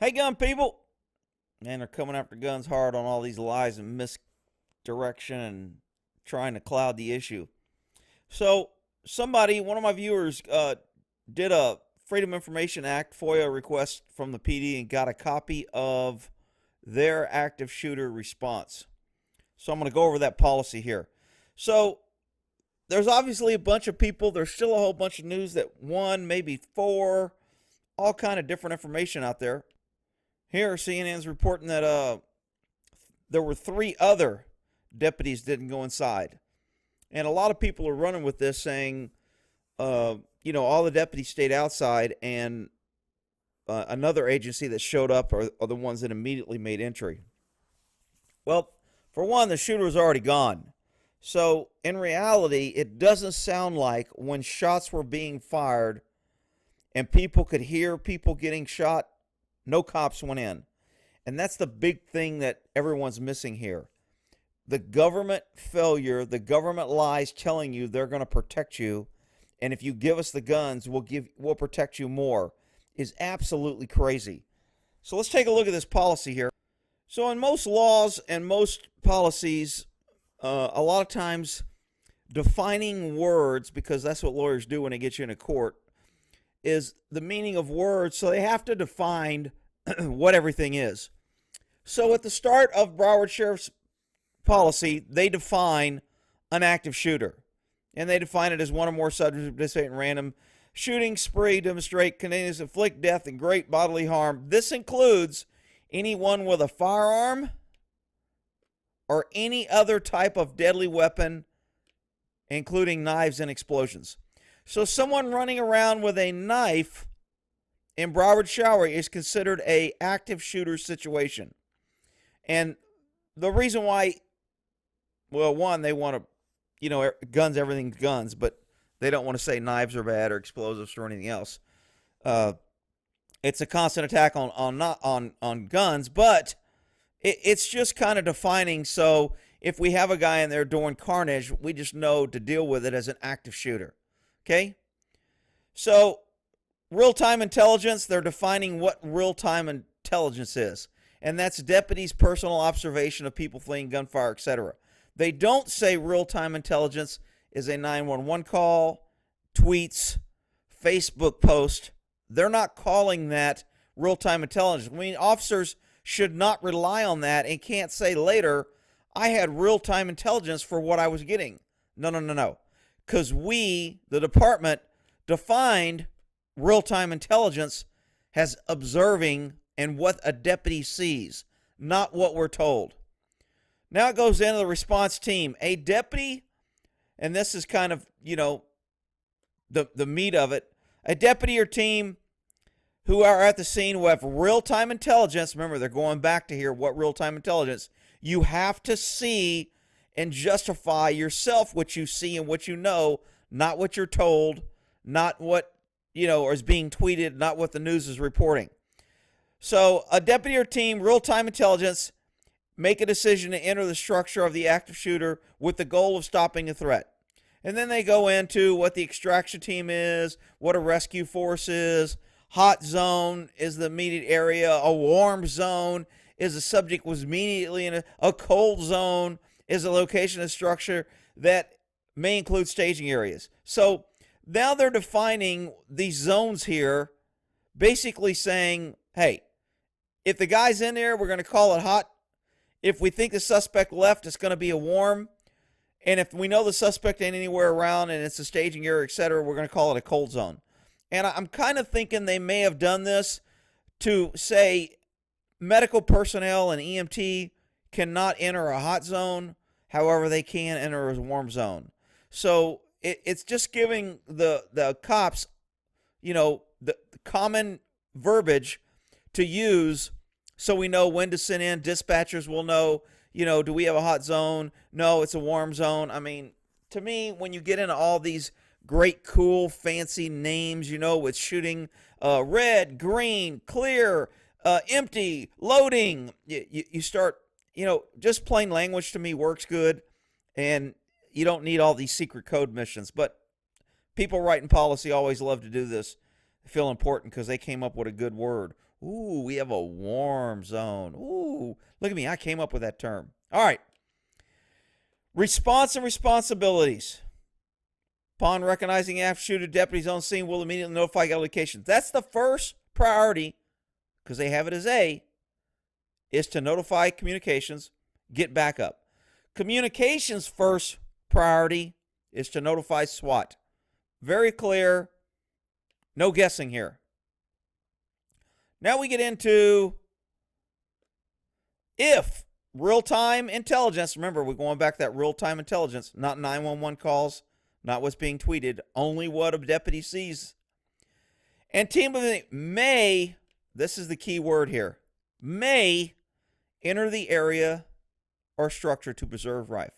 Hey, gun people! Man, they're coming after guns hard on all these lies and misdirection and trying to cloud the issue. So, one of my viewers, did a Freedom Information Act FOIA request from the PD and got a copy of their active shooter response. So, I'm going to go over that policy here. So, there's obviously a bunch of people. There's still a whole bunch of news that one, maybe four, all kind of different information out there. Here, CNN's reporting that there were 3 other deputies didn't go inside. And a lot of people are running with this saying, all the deputies stayed outside and another agency that showed up are the ones that immediately made entry. Well, for one, the shooter was already gone. So, in reality, it doesn't sound like when shots were being fired and people could hear people getting shot, no cops went in. And that's the big thing that everyone's missing here. The government failure, the government lies telling you they're going to protect you, and if you give us the guns, we'll protect you more, is absolutely crazy. So let's take a look at this policy here. So in most laws and most policies, a lot of times defining words, because that's what lawyers do when they get you into court, is the meaning of words, so they have to define what everything is. So at the start of Broward Sheriff's policy, they define an active shooter. And they define it as one or more subjects who participate in random shooting, spree, demonstrate, continues to inflict death and great bodily harm. This includes anyone with a firearm or any other type of deadly weapon, including knives and explosions. So someone running around with a knife in Broward Shower is considered an active shooter situation. And the reason why, well, one, they want to, guns, everything's guns, but they don't want to say knives are bad or explosives or anything else. It's a constant attack on guns, but it's just kind of defining. So if we have a guy in there doing carnage, we just know to deal with it as an active shooter. Okay? So real-time intelligence, they're defining what real-time intelligence is. And that's deputies' personal observation of people fleeing gunfire, etc. They don't say real-time intelligence is a 911 call, tweets, Facebook post. They're not calling that real-time intelligence. I mean, officers should not rely on that and can't say later, I had real-time intelligence for what I was getting. No. Because we, the department, defined real-time intelligence as observing and what a deputy sees, not what we're told. Now it goes into the response team. A deputy, and this is kind of, the meat of it, a deputy or team who are at the scene who have real-time intelligence. Remember, they're going back to here, what real-time intelligence. You have to see and justify yourself what you see and what you know, not what you're told, not what, or is being tweeted, not what the news is reporting. So a deputy or team, real-time intelligence, make a decision to enter the structure of the active shooter with the goal of stopping a threat. And then they go into what the extraction team is, what a rescue force is. Hot zone is the immediate area. A warm zone is the subject was immediately in a cold zone is a location of structure that may include staging areas. So now they're defining these zones here, basically saying, hey, if the guy's in there, we're going to call it hot. If we think the suspect left, it's going to be a warm. And if we know the suspect ain't anywhere around and it's a staging area, etc., we're going to call it a cold zone. And I'm kind of thinking they may have done this to say medical personnel and EMT cannot enter a hot zone. However, they can enter a warm zone. So it's just giving the cops, the common verbiage to use so we know when to send in. Dispatchers will know, do we have a hot zone? No, it's a warm zone. I mean, to me, when you get into all these great, cool, fancy names, with shooting red, green, clear, empty, loading, you start, just plain language to me works good, and you don't need all these secret code missions. But people writing policy always love to do this, feel important because they came up with a good word. Ooh, we have a warm zone. Ooh, look at me. I came up with that term. All right. Response and responsibilities. Upon recognizing active shooter, deputies on scene will immediately notify locations. That's the first priority, because they have it as A, is to notify communications, get backup. Communications' first priority is to notify SWAT. Very clear. No guessing here. Now we get into if real-time intelligence, remember we're going back to that real-time intelligence, not 911 calls, not what's being tweeted, only what a deputy sees. And team may, this is the key word here, may enter the area or structure to preserve life.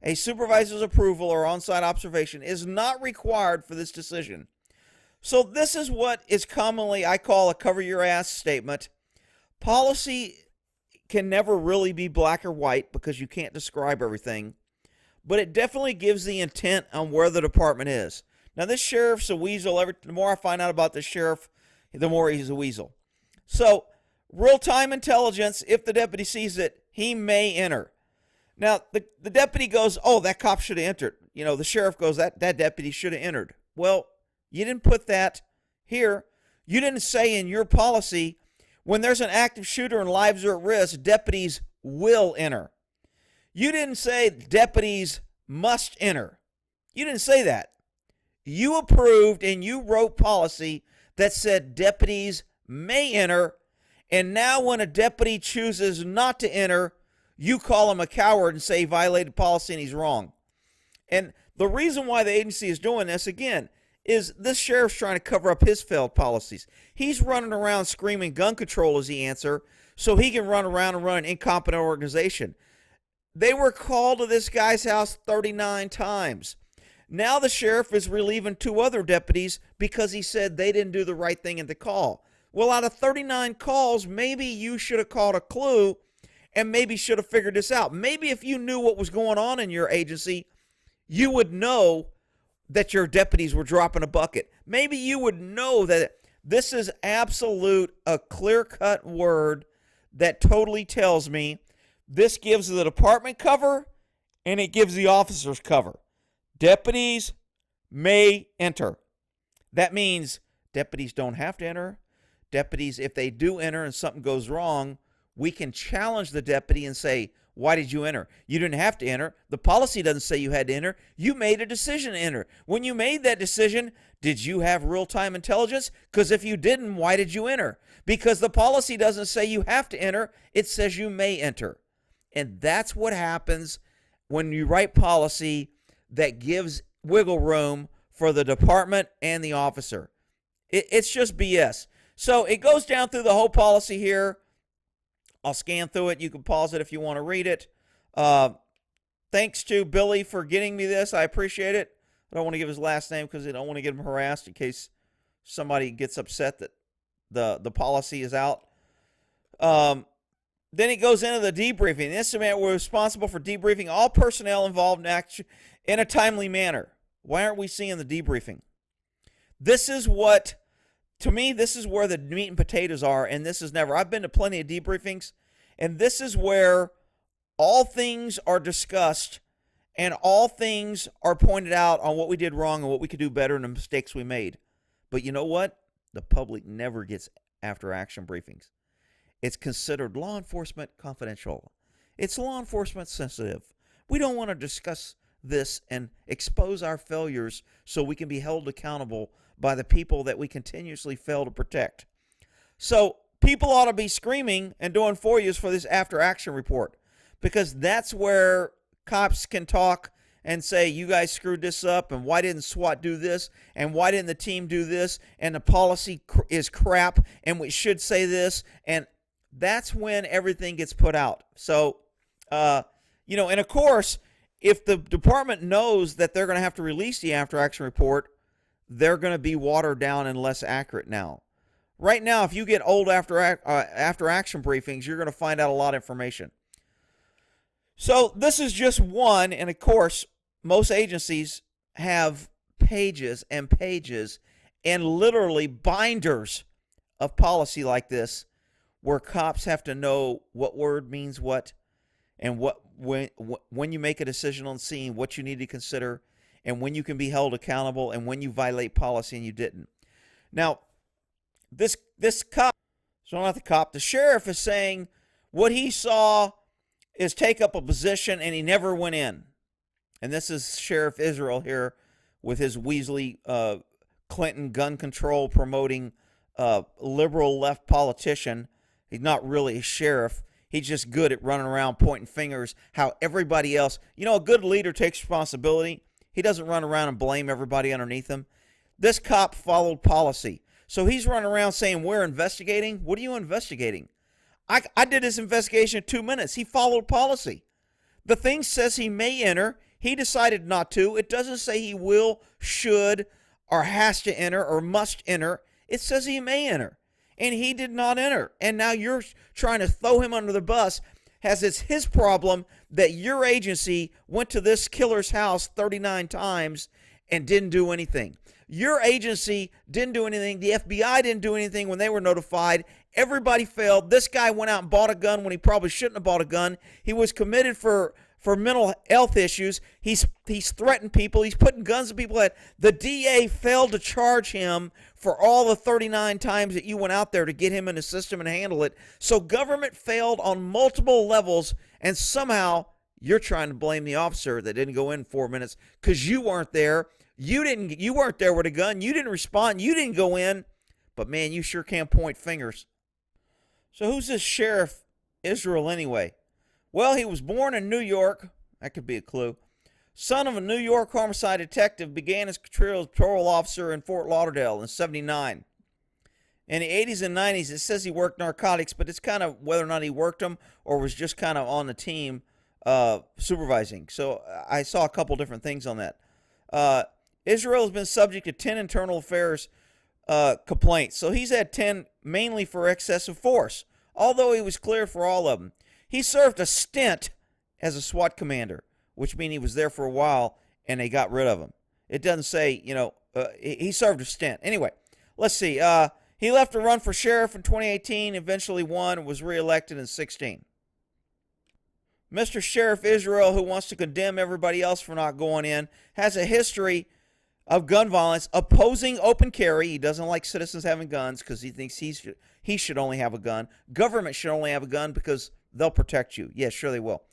A supervisor's approval or on-site observation is not required for this decision. So this is what is commonly I call a cover your ass statement. Policy can never really be black or white because you can't describe everything, but it definitely gives the intent on where the department is. Now this sheriff's a weasel. The more I find out about this sheriff, the more he's a weasel. So real-time intelligence, if the deputy sees it, he may enter. Now the deputy goes, oh, that cop should have entered. You know, the sheriff goes, that deputy should have entered. Well, you didn't put that here. You didn't say in your policy, when there's an active shooter and lives are at risk, deputies will enter. You didn't say deputies must enter. You didn't say that. You approved and you wrote policy that said deputies may enter, and now when a deputy chooses not to enter, you call him a coward and say he violated policy and he's wrong. And the reason why the agency is doing this, again, is this sheriff's trying to cover up his failed policies. He's running around screaming gun control is the answer so he can run around and run an incompetent organization. They were called to this guy's house 39 times. Now the sheriff is relieving 2 other deputies because he said they didn't do the right thing in the call. Well, out of 39 calls, maybe you should have called a clue and maybe should have figured this out. Maybe if you knew what was going on in your agency, you would know that your deputies were dropping a bucket. Maybe you would know that this is absolute, a clear-cut word that totally tells me this gives the department cover and it gives the officers cover. Deputies may enter. That means deputies don't have to enter. Deputies, if they do enter and something goes wrong, we can challenge the deputy and say, why did you enter? You didn't have to enter. The policy doesn't say you had to enter. You made a decision to enter. When you made that decision, did you have real-time intelligence? Because if you didn't, why did you enter? Because the policy doesn't say you have to enter. It says you may enter. And that's what happens when you write policy that gives wiggle room for the department and the officer. It's just BS. So it goes down through the whole policy here. I'll scan through it. You can pause it if you want to read it. Thanks to Billy for getting me this. I appreciate it. I don't want to give his last name because I don't want to get him harassed in case somebody gets upset that the policy is out. Then it goes into the debriefing. The instrument we're responsible for debriefing all personnel involved in action in a timely manner. Why aren't we seeing the debriefing? This is what... To me, this is where the meat and potatoes are, and this is never. I've been to plenty of debriefings, and this is where all things are discussed and all things are pointed out on what we did wrong and what we could do better and the mistakes we made. But you know what? The public never gets after-action briefings. It's considered law enforcement confidential. It's law enforcement sensitive. We don't want to discuss this and expose our failures so we can be held accountable by the people that we continuously fail to protect. So people ought to be screaming and doing FOIAs for this after-action report, because that's where cops can talk and say, you guys screwed this up, and why didn't SWAT do this, and why didn't the team do this, and the policy is crap, and we should say this, and that's when everything gets put out. So, and of course, if the department knows that they're going to have to release the after-action report, they're going to be watered down and less accurate now. Right now, if you get old after-action briefings, you're going to find out a lot of information. So this is just one, and of course, most agencies have pages and pages and literally binders of policy like this, where cops have to know what word means what, and when you make a decision on scene, what you need to consider, and when you can be held accountable, and when you violate policy and you didn't. Now, this cop, so not the cop, the sheriff is saying what he saw is take up a position and he never went in. And this is Sheriff Israel here with his Weasley Clinton gun control promoting liberal left politician. He's not really a sheriff. He's just good at running around pointing fingers how everybody else, a good leader takes responsibility. He doesn't run around and blame everybody underneath him. This cop followed policy. So he's running around saying, we're investigating. What are you investigating? I did this investigation in 2 minutes. He followed policy. The thing says he may enter. He decided not to. It doesn't say he will, should, or has to enter, or must enter. It says he may enter. And he did not enter. And now you're trying to throw him under the bus as it's his problem that your agency went to this killer's house 39 times and didn't do anything. Your agency didn't do anything. The FBI didn't do anything when they were notified. Everybody failed. This guy went out and bought a gun when he probably shouldn't have bought a gun. He was committed for mental health issues. He's threatened people. He's putting guns in people's head. The DA failed to charge him for all the 39 times that you went out there to get him in the system and handle it. So government failed on multiple levels, and somehow you're trying to blame the officer that didn't go in 4 minutes because you weren't there. You weren't there with a gun. You didn't respond. You didn't go in. But man, you sure can point fingers. So who's this Sheriff Israel anyway? Well, he was born in New York. That could be a clue. Son of a New York homicide detective, began his career as a parole officer in Fort Lauderdale in 79. In the 80s and 90s, it says he worked narcotics, but it's kind of whether or not he worked them or was just kind of on the team supervising. So I saw a couple different things on that. Israel has been subject to 10 internal affairs complaints. So he's had 10 mainly for excessive force, although he was cleared for all of them. He served a stint as a SWAT commander, which means he was there for a while and they got rid of him. It doesn't say, he served a stint. Anyway, let's see. He left to run for sheriff in 2018, eventually won, and was reelected in 2016. Mr. Sheriff Israel, who wants to condemn everybody else for not going in, has a history of gun violence, opposing open carry. He doesn't like citizens having guns because he thinks he should only have a gun. Government should only have a gun because they'll protect you. Yes, sure they will.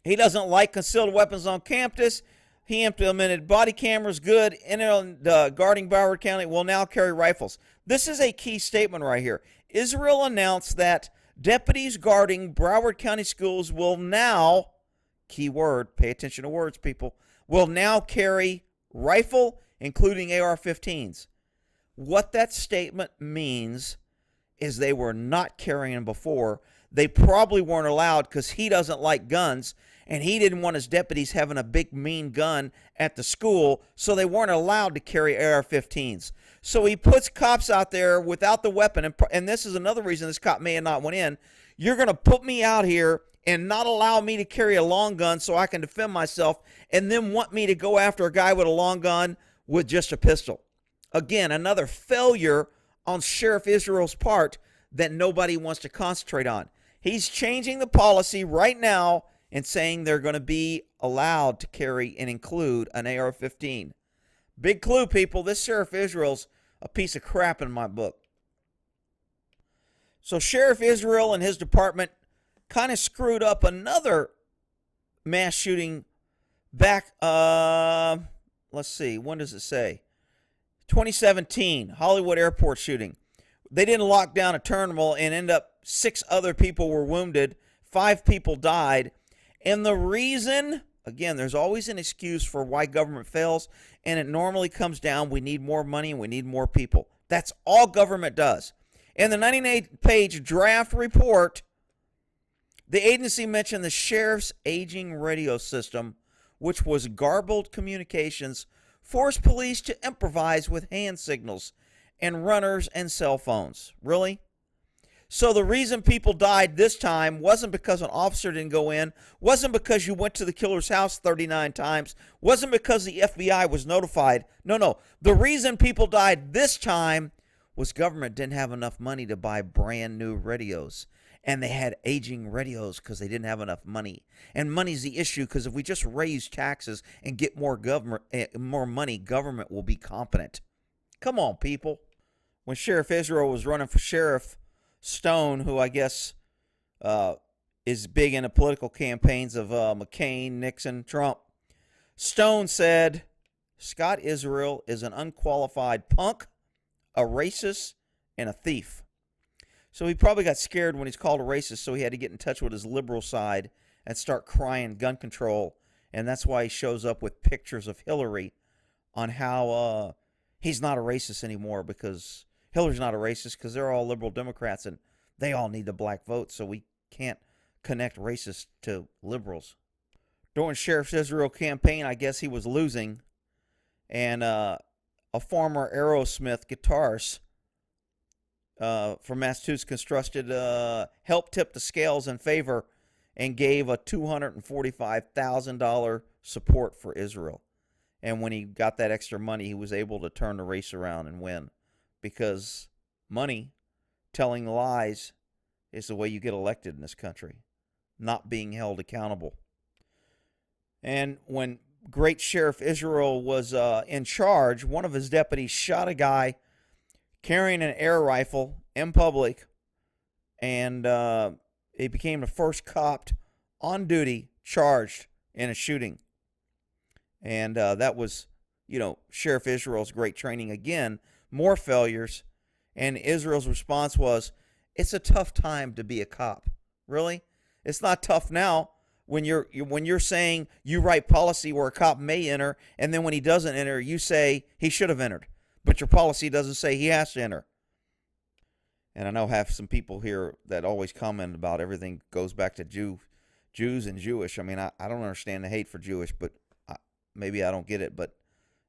He doesn't like concealed weapons on campus. He implemented body cameras. Good. Guarding Broward County will now carry rifles. This is a key statement right here. Israel announced that deputies guarding Broward County schools will now, key word, pay attention to words, people, will now carry rifle, including AR-15s. What that statement means is they were not carrying them before. They probably weren't allowed because he doesn't like guns, and he didn't want his deputies having a big, mean gun at the school, so they weren't allowed to carry AR-15s. So he puts cops out there without the weapon, and this is another reason this cop may have not went in. You're going to put me out here and not allow me to carry a long gun so I can defend myself, and then want me to go after a guy with a long gun with just a pistol. Again, another failure on Sheriff Israel's part that nobody wants to concentrate on. He's changing the policy right now and saying they're going to be allowed to carry and include an AR-15. Big clue, people. This Sheriff Israel's a piece of crap in my book. So Sheriff Israel and his department kind of screwed up another mass shooting back, let's see, when does it say? 2017, Hollywood airport shooting. They didn't lock down a terminal and end up 6 other people were wounded. 5 people died. And the reason, again, there's always an excuse for why government fails, and it normally comes down, we need more money and we need more people. That's all government does. In the 98-page draft report, the agency mentioned the sheriff's aging radio system, which was garbled communications, forced police to improvise with hand signals and runners and cell phones. Really? So the reason people died this time wasn't because an officer didn't go in, wasn't because you went to the killer's house 39 times, wasn't because the FBI was notified. No. The reason people died this time was government didn't have enough money to buy brand new radios. And they had aging radios because they didn't have enough money. And money's the issue, because if we just raise taxes and get more money, government will be competent. Come on, people. When Sheriff Israel was running for sheriff, Stone, who I guess is big into political campaigns of McCain, Nixon, Trump, Stone said Scott Israel is an unqualified punk, a racist, and a thief. So he probably got scared when he's called a racist, so he had to get in touch with his liberal side and start crying gun control. And that's why he shows up with pictures of Hillary on how he's not a racist anymore, because Hillary's not a racist, because they're all liberal Democrats and they all need the black vote, so we can't connect racists to liberals. During Sheriff Israel campaign, I guess he was losing, and a former Aerosmith guitarist from Massachusetts constructed helped tip the scales in favor and gave a $245,000 support for Israel. And when he got that extra money, he was able to turn the race around and win, because money, telling lies, is the way you get elected in this country, not being held accountable. And when great Sheriff Israel was in charge, one of his deputies shot a guy carrying an air rifle in public, and he became the first cop on duty charged in a shooting. And that was, Sheriff Israel's great training. Again, more failures, and Israel's response was, it's a tough time to be a cop. Really? It's not tough now when you're saying you write policy where a cop may enter, and then when he doesn't enter, you say he should have entered. But your policy doesn't say he has to enter. And I know I have some people here that always comment about everything goes back to Jews and Jewish. I mean, I don't understand the hate for Jewish, but maybe I don't get it. But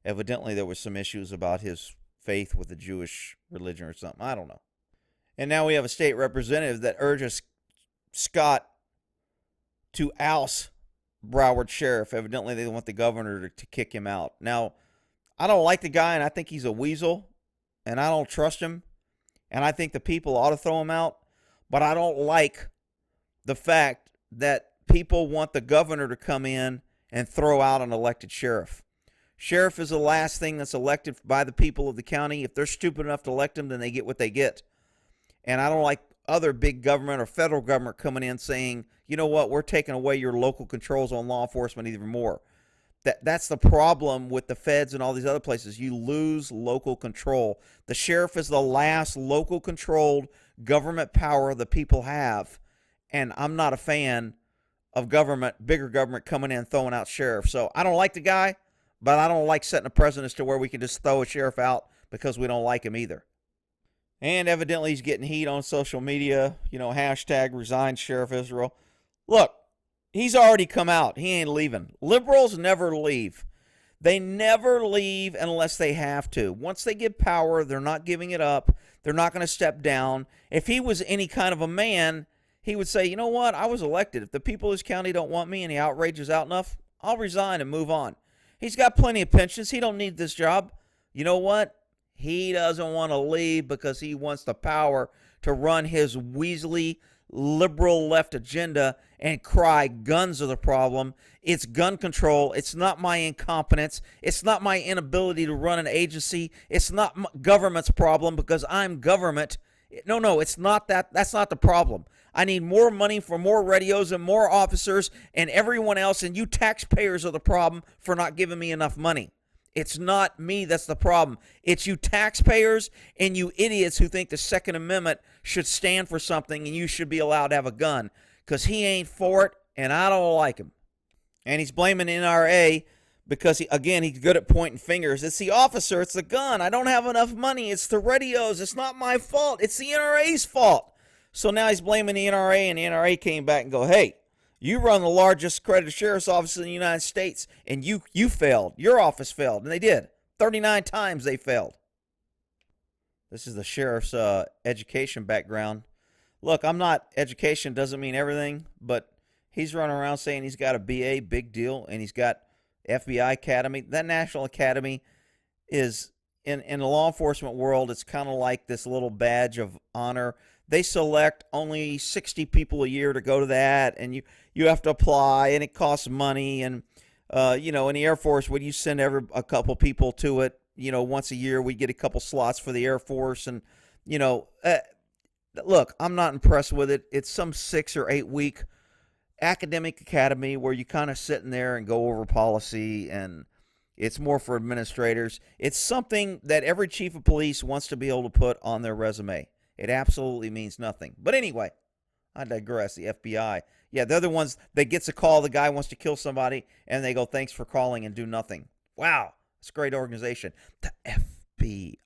evidently there was some issues about his faith with the Jewish religion or something. I don't know. And now we have a state representative that urges Scott to oust Broward sheriff. Evidently they want the governor to kick him out. Now, I don't like the guy, and I think he's a weasel, and I don't trust him, and I think the people ought to throw him out, but I don't like the fact that people want the governor to come in and throw out an elected sheriff. Sheriff is the last thing that's elected by the people of the county. If they're stupid enough to elect him, then they get what they get. And I don't like other big government or federal government coming in saying, you know what, we're taking away your local controls on law enforcement even more. That's the problem with the feds and all these other places. You lose local control. The sheriff is the last local controlled government power the people have. And I'm not a fan of bigger government coming in and throwing out sheriffs. So I don't like the guy, but I don't like setting a precedent to where we can just throw a sheriff out because we don't like him either. And evidently he's getting heat on social media, hashtag resign Sheriff Israel. Look, he's already come out. He ain't leaving. Liberals never leave. They never leave unless they have to. Once they get power, they're not giving it up. They're not going to step down. If he was any kind of a man, he would say, you know what, I was elected. If the people of this county don't want me and the outrage is out enough, I'll resign and move on. He's got plenty of pensions. He don't need this job. You know what? He doesn't want to leave because he wants the power to run his weaselly liberal left agenda and cry guns are the problem. It's gun control. It's not my incompetence. It's not my inability to run an agency. It's not government's problem because I'm government. No, it's not that. That's not the problem. I need more money for more radios and more officers and everyone else, and you taxpayers are the problem for not giving me enough money. It's not me that's the problem. It's you taxpayers and you idiots who think the Second Amendment should stand for something and you should be allowed to have a gun, because he ain't for it, and I don't like him. And he's blaming NRA because, he's good at pointing fingers. It's the officer. It's the gun. I don't have enough money. It's the radios. It's not my fault. It's the NRA's fault. So now he's blaming the NRA, and the NRA came back and go, hey, you run the largest accredited sheriff's office in the United States, and you failed. Your office failed, and they did. 39 times they failed. This is the sheriff's education background. Look, education doesn't mean everything, but he's running around saying he's got a BA, big deal, and he's got FBI Academy. That National Academy is in the law enforcement world, it's kind of like this little badge of honor. They select only 60 people a year to go to that, and you have to apply, and it costs money. And in the Air Force, when you send a couple people to it, once a year, we get a couple slots for the Air Force, and look, I'm not impressed with it. It's some 6 or 8 week academic academy where you kind of sit in there and go over policy, and it's more for administrators. It's something that every chief of police wants to be able to put on their resume. It absolutely means nothing. But anyway, I digress. The FBI. Yeah, they're the ones that gets a call. The guy wants to kill somebody, and they go, thanks for calling, and do nothing. Wow, it's a great organization. The FBI.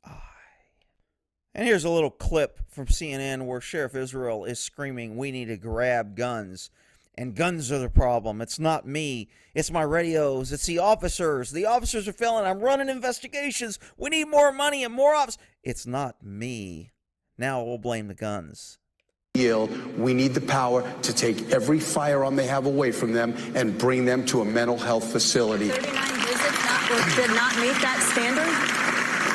And here's a little clip from CNN where Sheriff Israel is screaming, we need to grab guns. And guns are the problem. It's not me. It's my radios. It's the officers. The officers are failing. I'm running investigations. We need more money and more ops. It's not me. Now we'll blame the guns. We need the power to take every firearm they have away from them and bring them to a mental health facility. 39 visits did not meet that standard?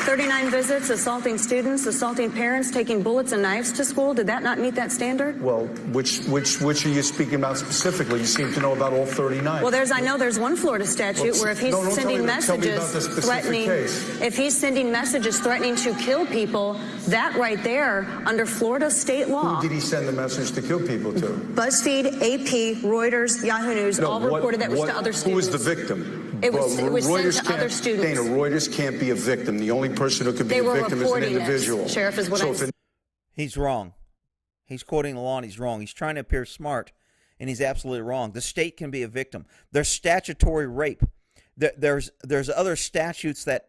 39 visits, assaulting students, assaulting parents, taking bullets and knives to school. Did that not meet that standard? Well, which are you speaking about specifically? You seem to know about all 39. Well, I know there's one Florida statute where if he's sending messages threatening, if he's sending messages threatening to kill people, that right there, under Florida state law. Who did he send the message to kill people to? BuzzFeed, AP, Reuters, Yahoo News, all reported that was to other students. Who was the victim? It was sent to other students. Dana, Reuters can't be a victim. The only person who could be a victim is an individual. Sheriff, is what I'm saying. He's wrong. He's quoting the law and he's wrong. He's trying to appear smart, and he's absolutely wrong. The state can be a victim. There's statutory rape. There's other statutes that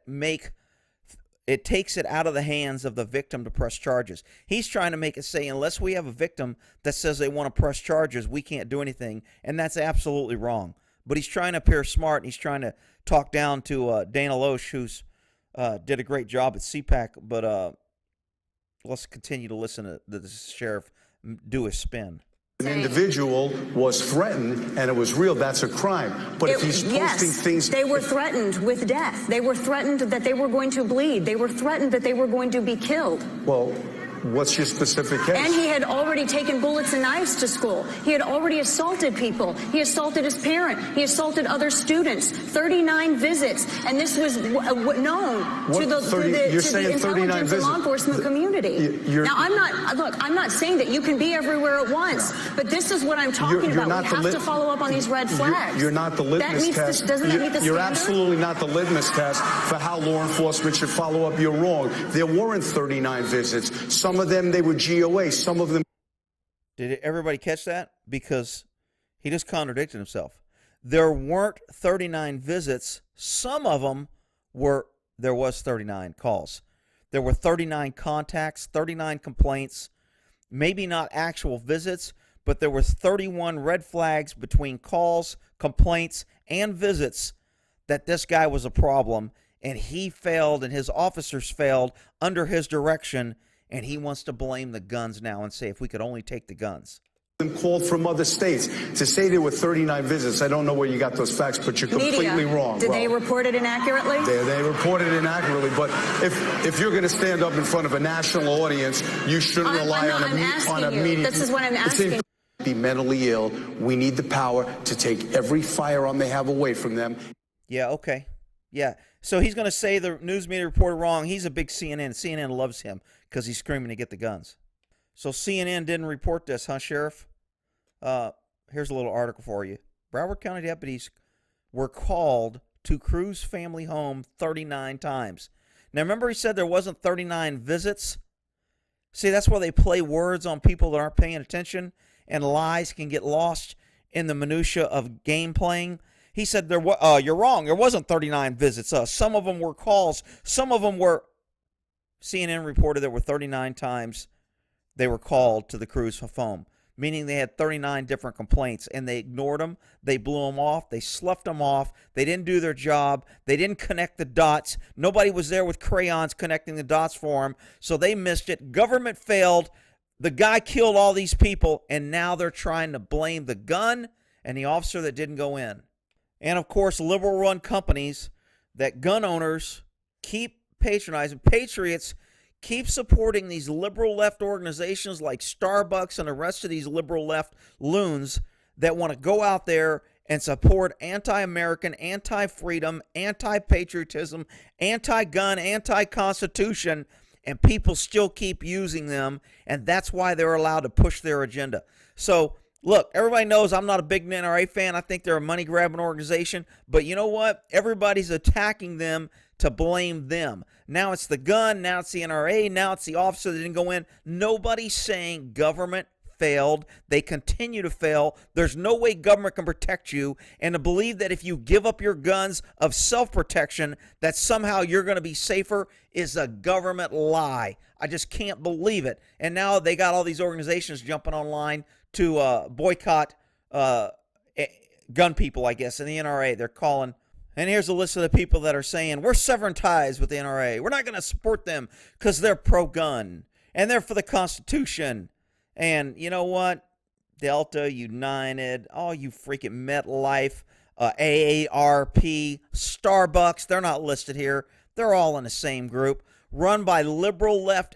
it takes it out of the hands of the victim to press charges. He's trying to make it say, unless we have a victim that says they want to press charges, we can't do anything, and that's absolutely wrong. But he's trying to appear smart, and he's trying to talk down to Dana Loesch, who's did a great job at CPAC. But let's continue to listen to the sheriff do his spin. An individual was threatened, and it was real. That's a crime. But if he's posting things... They were threatened with death. They were threatened that they were going to bleed. They were threatened that they were going to be killed. Well, what's your specific case? And he had already taken bullets and knives to school. He had already assaulted people. He assaulted his parent. He assaulted other students. 39 visits. And this was known to the intelligence and law enforcement community. Now, I'm not saying that you can be everywhere at once, but this is what I'm talking about. We have to follow up on these red flags. You're not the litmus test. Doesn't that meet the standard? You're absolutely not the litmus test for how law enforcement should follow up. You're wrong. There weren't 39 visits. Some of them, they were GOA. Some of them... Did everybody catch that? Because he just contradicted himself. There weren't 39 visits. Some of them there was 39 calls. There were 39 contacts, 39 complaints, maybe not actual visits, but there was 31 red flags between calls, complaints, and visits that this guy was a problem, and he failed and his officers failed under his direction. And he wants to blame the guns now and say, if we could only take the guns. Called from other states to say there were 39 visits. I don't know where you got those facts, but you're completely wrong. Did they report it inaccurately? They reported it inaccurately. But if you're going to stand up in front of a national audience, you shouldn't rely on a media. This is what I'm asking. Be mentally ill. We need the power to take every firearm they have away from them. Yeah, okay. Yeah. So he's going to say the news media reported wrong. He's a big CNN. CNN loves him because he's screaming to get the guns. So CNN didn't report this, huh, Sheriff? Here's a little article for you. Broward County deputies were called to Cruz family home 39 times. Now, remember he said there wasn't 39 visits? See, that's why they play words on people that aren't paying attention, and lies can get lost in the minutia of game playing. He said, you're wrong. There wasn't 39 visits. Some of them were calls. Some of them were... CNN reported there were 39 times they were called to the Cruz home, meaning they had 39 different complaints, and they ignored them. They blew them off. They sloughed them off. They didn't do their job. They didn't connect the dots. Nobody was there with crayons connecting the dots for them, so they missed it. Government failed. The guy killed all these people, and now they're trying to blame the gun and the officer that didn't go in. And, of course, liberal-run companies that gun owners keep patronizing. Patriots keep supporting these liberal left organizations like Starbucks and the rest of these liberal left loons that want to go out there and support anti-American, anti-freedom, anti-patriotism, anti-gun, anti-constitution, and people still keep using them, and that's why they're allowed to push their agenda. So, look, everybody knows I'm not a big NRA fan. I think they're a money-grabbing organization, but you know what? Everybody's attacking them to blame them. Now it's the gun, now it's the NRA, now it's the officer that didn't go in. Nobody's saying government failed. They continue to fail. There's no way government can protect you, and to believe that if you give up your guns of self-protection that somehow you're going to be safer is a government lie. I just can't believe it. And now they got all these organizations jumping online to boycott gun people, I guess, in the NRA. They're calling. And here's a list of the people that are saying, we're severing ties with the NRA. We're not going to support them because they're pro-gun and they're for the Constitution. And you know what? Delta, United, all you freaking MetLife, AARP, Starbucks, they're not listed here. They're all in the same group, run by liberal left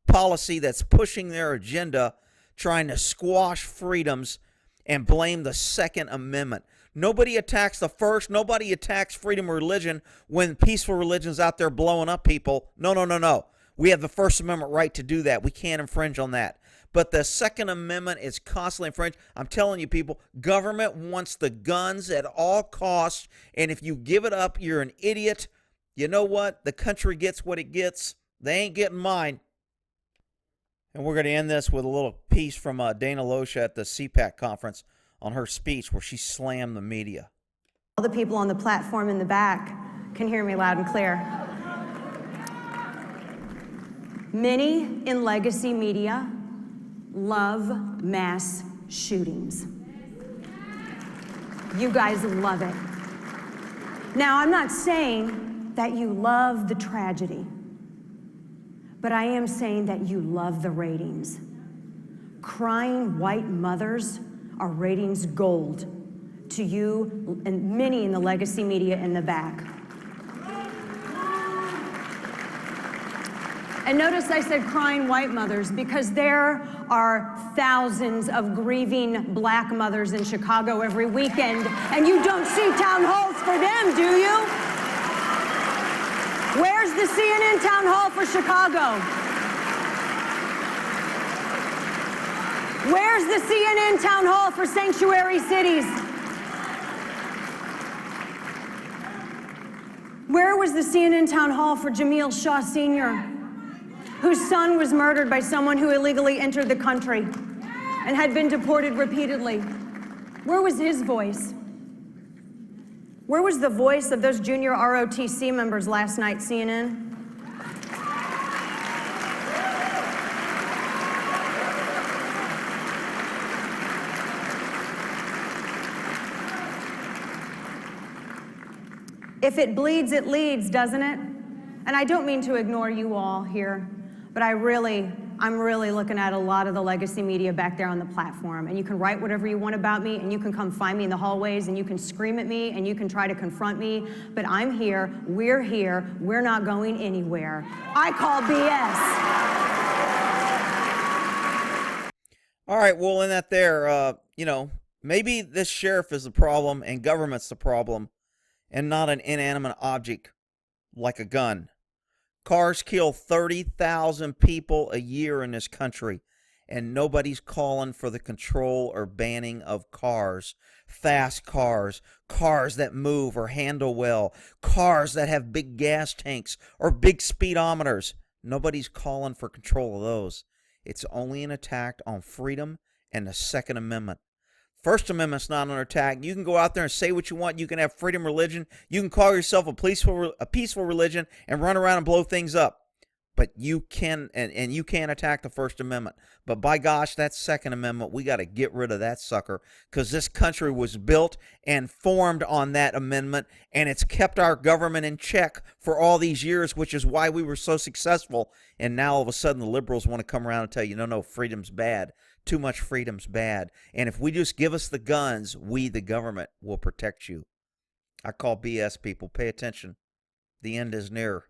policy that's pushing their agenda, trying to squash freedoms and blame the Second Amendment. Nobody attacks the first. Nobody attacks freedom of religion when peaceful religion's out there blowing up people. No. We have the First Amendment right to do that. We can't infringe on that. But the Second Amendment is constantly infringed. I'm telling you, people, government wants the guns at all costs, and if you give it up, you're an idiot. You know what? The country gets what it gets. They ain't getting mine. And we're going to end this with a little piece from Dana Loesche at the CPAC conference on her speech where she slammed the media. All the people on the platform in the back can hear me loud and clear. Many in legacy media love mass shootings. You guys love it. Now, I'm not saying that you love the tragedy, but I am saying that you love the ratings. Crying white mothers are ratings gold to you and many in the legacy media in the back. And notice I said crying white mothers because there are thousands of grieving black mothers in Chicago every weekend, and you don't see town halls for them, do you? Where's the CNN town hall for Chicago? Where's the CNN town hall for sanctuary cities? Where was the CNN town hall for Jamil Shaw Sr., whose son was murdered by someone who illegally entered the country and had been deported repeatedly? Where was his voice? Where was the voice of those junior ROTC members last night, CNN? If it bleeds, it leads, doesn't it? And I don't mean to ignore you all here, but I'm really looking at a lot of the legacy media back there on the platform. And you can write whatever you want about me, and you can come find me in the hallways, and you can scream at me, and you can try to confront me. But I'm here, we're not going anywhere. I call BS. All right, we'll end that there. Maybe this sheriff is the problem and government's the problem and not an inanimate object like a gun. Cars kill 30,000 people a year in this country, and nobody's calling for the control or banning of cars. Fast cars, cars that move or handle well, cars that have big gas tanks or big speedometers. Nobody's calling for control of those. It's only an attack on freedom and the Second Amendment. First Amendment's not under attack. You can go out there and say what you want. You can have freedom of religion. You can call yourself a peaceful religion and run around and blow things up. But you can, and you can't attack the First Amendment. But by gosh, that Second Amendment, we got to get rid of that sucker, because this country was built and formed on that amendment, and it's kept our government in check for all these years, which is why we were so successful. And now all of a sudden the liberals want to come around and tell you, no, freedom's bad. Too much freedom's bad. And if we just give us the guns, we, the government, will protect you. I call BS, people. Pay attention. The end is near.